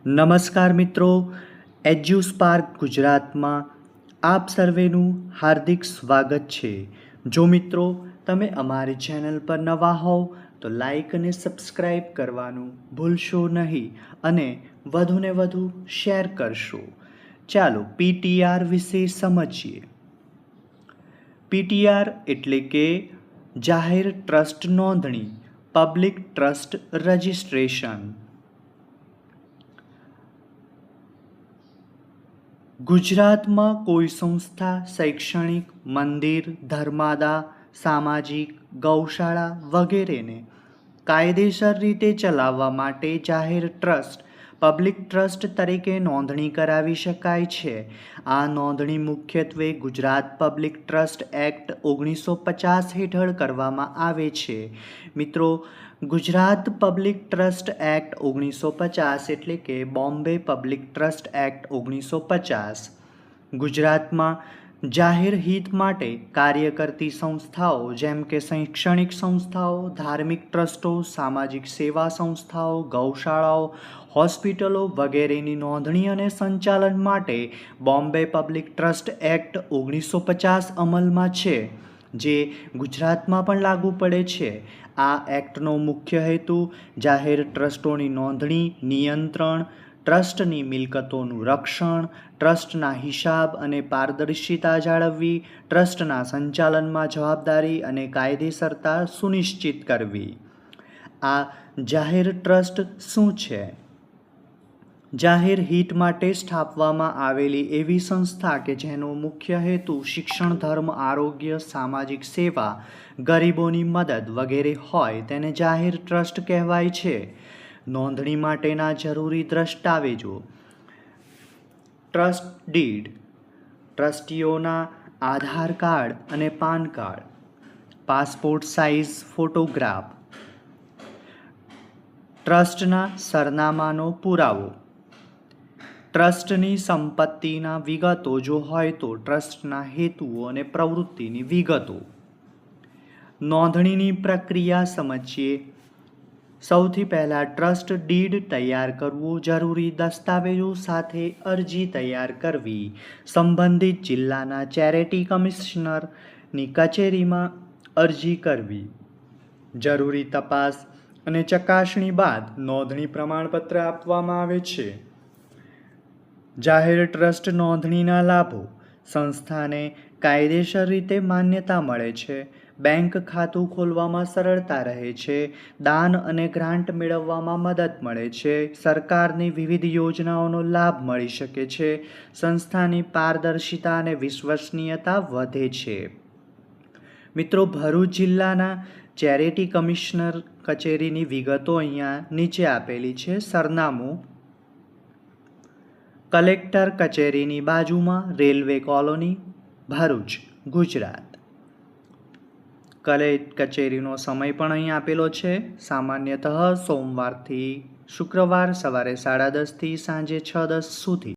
નમસ્કાર મિત્રો, એજ્યુસ્પાર્ક ગુજરાતમાં આપ સર્વેનું હાર્દિક સ્વાગત છે. જો મિત્રો તમે અમારી ચેનલ પર નવા હોવ તો લાઈક અને સબસ્ક્રાઈબ કરવાનું ભૂલશો નહીં અને વધુને વધુ શેર કરશો. ચાલો પીટીઆર વિશે સમજીએ. પીટીઆર એટલે કે જાહેર ટ્રસ્ટ નોંધણી, પબ્લિક ટ્રસ્ટ રજિસ્ટ્રેશન. ગુજરાતમાં કોઈ સંસ્થા, શૈક્ષણિક, મંદિર, ધર્માદા, સામાજિક, ગૌશાળા વગેરેને કાયદેસર રીતે ચલાવવા માટે જાહેર ટ્રસ્ટ, પબ્લિક ટ્રસ્ટ તરીકે નોંધણી કરાવી શકાય છે. આ નોંધણી મુખ્યત્વે ગુજરાત પબ્લિક ટ્રસ્ટ એક્ટ 1950 હેઠળ કરવામાં આવે છે. મિત્રો, ગુજરાત પબ્લિક ટ્રસ્ટ એક્ટ 1950 એટલે કે બોમ્બે પબ્લિક ટ્રસ્ટ એક્ટ 1950 ગુજરાતમાં જાહેર હિત માટે કાર્ય કરતી સંસ્થાઓ જેમ કે શૈક્ષણિક સંસ્થાઓ, ધાર્મિક ટ્રસ્ટો, સામાજિક સેવા સંસ્થાઓ, ગૌશાળાઓ, હોસ્પિટલો વગેરેની નોંધણી અને સંચાલન માટે બોમ્બે પબ્લિક ટ્રસ્ટ એક્ટ 1950 અમલમાં છે, જે ગુજરાતમાં પણ લાગુ પડે છે. આ એક્ટનો મુખ્ય હેતુ જાહેર ટ્રસ્ટોની નોંધણી, નિયંત્રણ, ટ્રસ્ટની મિલકતોનું રક્ષણ, ટ્રસ્ટના હિસાબ અને પારદર્શિતા જાળવવી, ટ્રસ્ટના સંચાલનમાં જવાબદારી અને કાયદેસરતા સુનિશ્ચિત કરવી. આ જાહેર ટ્રસ્ટ શું છે? જાહેર હિત માટે સ્થાપવામાં આવેલી એવી સંસ્થા કે જેનો મુખ્ય હેતુ શિક્ષણ, ધર્મ, આરોગ્ય, સામાજિક સેવા, ગરીબોની મદદ વગેરે હોય તેને જાહેર ટ્રસ્ટ કહેવાય છે. નોંધણી માટેના જરૂરી દસ્તાવેજો: ટ્રસ્ટ ડીડ, ટ્રસ્ટીઓના આધાર કાર્ડ અને PAN card, passport size photograph, ટ્રસ્ટના સરનામાનો પુરાવો, ટ્રસ્ટની સંપત્તિના વિગતો જો હોય તો ટ્રસ્ટના હેતુઓ અને પ્રવૃત્તિની વિગતો. નોંધણીની પ્રક્રિયા સમજીએ. સૌથી પહેલાં ટ્રસ્ટ ડીડ તૈયાર કરવું, જરૂરી દસ્તાવેજો સાથે અરજી તૈયાર કરવી, સંબંધિત જિલ્લાના ચેરિટી કમિશનરની કચેરીમાં અરજી કરવી. જરૂરી તપાસ અને ચકાસણી બાદ નોંધણી પ્રમાણપત્ર આપવામાં આવે છે. જાહેર ટ્રસ્ટ નોંધણીના લાભો: સંસ્થાને કાયદેસર રીતે માન્યતા મળે છે, બેંક ખાતું ખોલવામાં સરળતા રહે છે, દાન અને ગ્રાન્ટ મેળવવામાં મદદ મળે છે, સરકારની વિવિધ યોજનાઓનો લાભ મળી શકે છે, સંસ્થાની પારદર્શિતા અને વિશ્વસનીયતા વધે છે. મિત્રો, ભરૂચ જિલ્લાના ચેરિટી કમિશનર કચેરીની વિગતો અહીંયા નીચે આપેલી છે. સરનામું: કલેક્ટર કચેરીની બાજુમાં, રેલવે કોલોની, ભરૂચ, ગુજરાત. કચેરીનો સમય પણ અહીં આપેલો છે. સામાન્યતઃ સોમવારથી શુક્રવાર સવારે 10:30 થી સાંજે 6:10 સુધી.